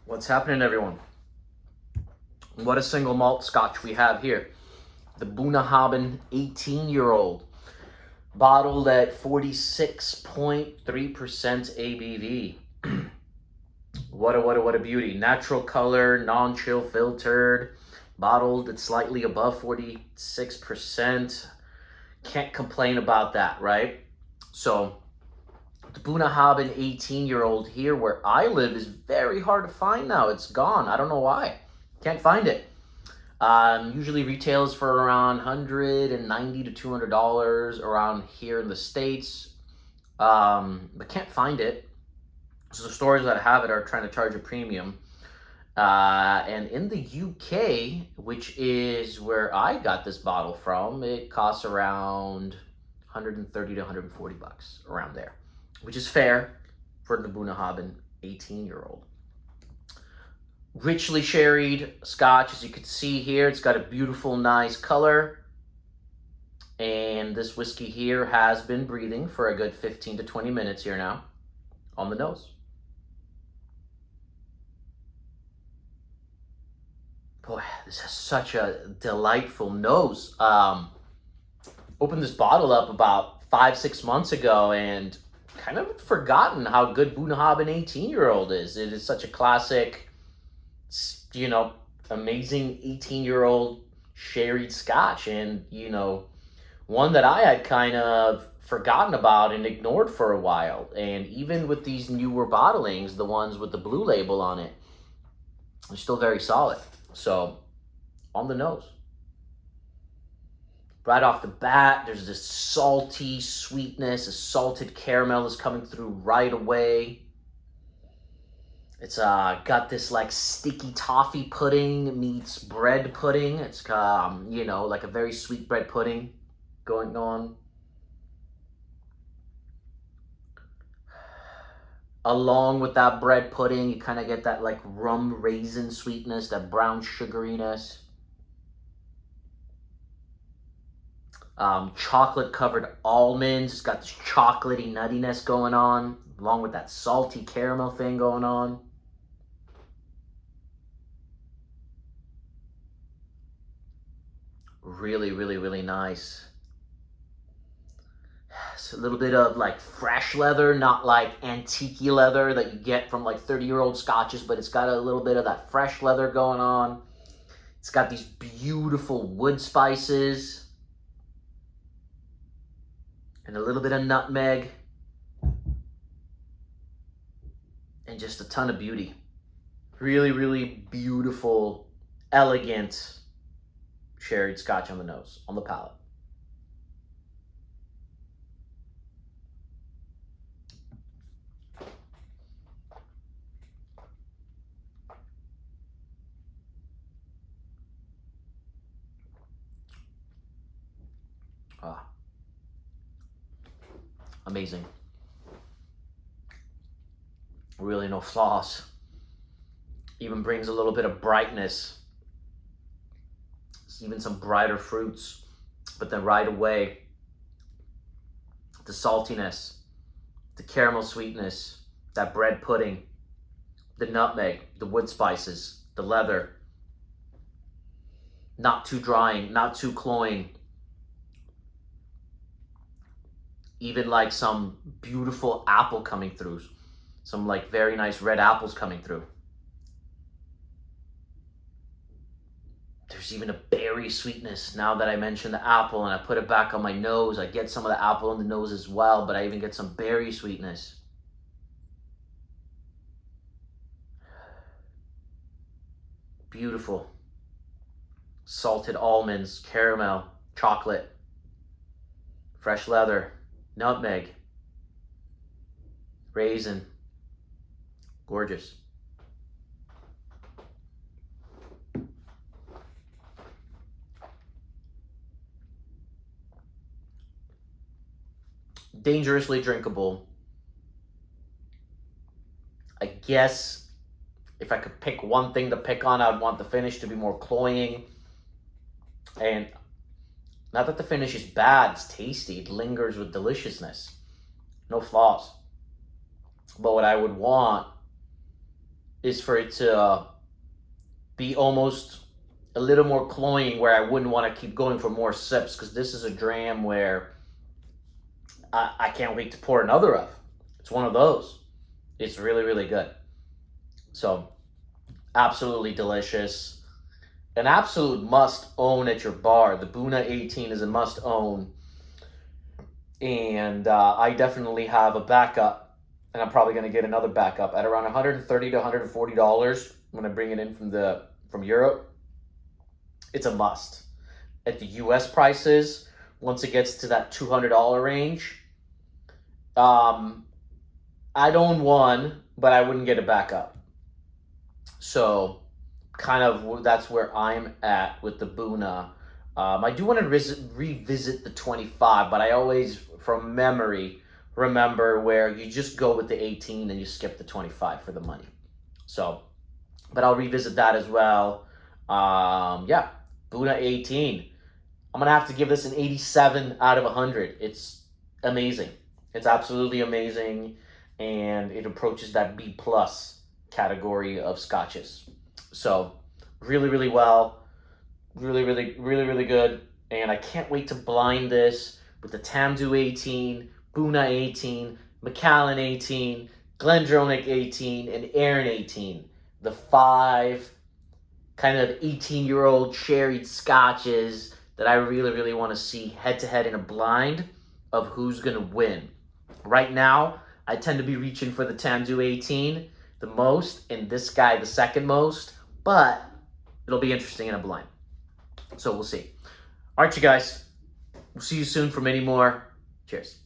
What's happening, everyone? What a single malt scotch we have here. The Bunnahabhain 18-year-old, bottled at 46.3% ABV. What a beauty. Natural color, non-chill filtered, bottled at slightly above 46%. Can't complain about that, right? So the Bunnahabhain 18-year-old here where I live is very hard to find now. It's gone. I don't know why. Can't find it. Usually retails for around $190 to $200 around here in the States, but can't find it. So the stores that have it are trying to charge a premium. And in the UK, which is where I got this bottle from, it costs around 130 to 140 bucks, around there, which is fair for the Bunnahabhain 18-year-old. Richly sherried scotch, as you can see here. It's got a beautiful, nice color. And this whiskey here has been breathing for a good 15 to 20 minutes here now on the nose. Boy, this has such a delightful nose. Opened this bottle up about 5-6 months ago and kind of forgotten how good Bunnahabhain 18-year-old is. It is such a classic, amazing 18-year-old sherried scotch, and one that I had kind of forgotten about and ignored for a while. And even with these newer bottlings, the ones with the blue label on it, they're still very solid. So on the nose, right off the bat, there's this salty sweetness. A salted caramel is coming through right away. It's got this like sticky toffee pudding meets bread pudding. It's like a very sweet bread pudding going on. Along with that bread pudding, you kind of get that like rum raisin sweetness, that brown sugariness. Chocolate covered almonds. It's got this chocolatey nuttiness going on, along with that salty caramel thing going on. Really nice. It's a little bit of like fresh leather, not like antique leather that you get from like 30-year-old scotches, but it's got a little bit of that fresh leather going on. It's got these beautiful wood spices and a little bit of nutmeg and just a ton of beauty. Really beautiful, elegant sherried scotch on the nose, on the palate. Ah, amazing. Really no flaws. Even brings a little bit of brightness. Even some brighter fruits, but then right away, the saltiness, the caramel sweetness, that bread pudding, the nutmeg, the wood spices, the leather. Not too drying, not too cloying. Even like some beautiful apple coming through. Some like very nice red apples coming through. There's even a berry sweetness now that I mentioned the apple and I put it back on my nose. I get some of the apple on the nose as well, but I even get some berry sweetness. Beautiful. Salted almonds, caramel, chocolate, fresh leather, nutmeg, raisin. Gorgeous. Dangerously drinkable. I guess if I could pick one thing to pick on, I'd want the finish to be more cloying. And not that the finish is bad, it's tasty. It lingers with deliciousness. No flaws. But what I would want is for it to be almost a little more cloying, where I wouldn't want to keep going for more sips, because this is a dram where I can't wait to pour another of. It's one of those. It's really, really good. So, absolutely delicious. An absolute must own at your bar. The Buna 18 is a must own. And I definitely have a backup. And I'm probably going to get another backup at around $130 to $140 when I bring it in from Europe. It's a must. At the US prices, once it gets to that $200 range, I'd own one, but I wouldn't get a backup. So, kind of that's where I'm at with the Buna. I do want to revisit the 25, but I always, from memory, remember where you just go with the 18 and you skip the 25 for the money. So, but I'll revisit that as well. Yeah, Buna 18. I'm going to have to give this an 87 out of 100. It's amazing. It's absolutely amazing, and it approaches that B plus category of scotches. So, really, really well. Really, really, really, really good. And I can't wait to blind this with the Tamdhu 18, Buna 18, Macallan 18, Glendronach 18, and Aaron 18. The 5 kind of 18-year-old sherried scotches that I really, really want to see head-to-head in a blind of who's going to win. Right now, I tend to be reaching for the Tamdhu 18 the most, and this guy the second most, but it'll be interesting in a blind. So we'll see. All right, you guys. We'll see you soon for many more. Cheers.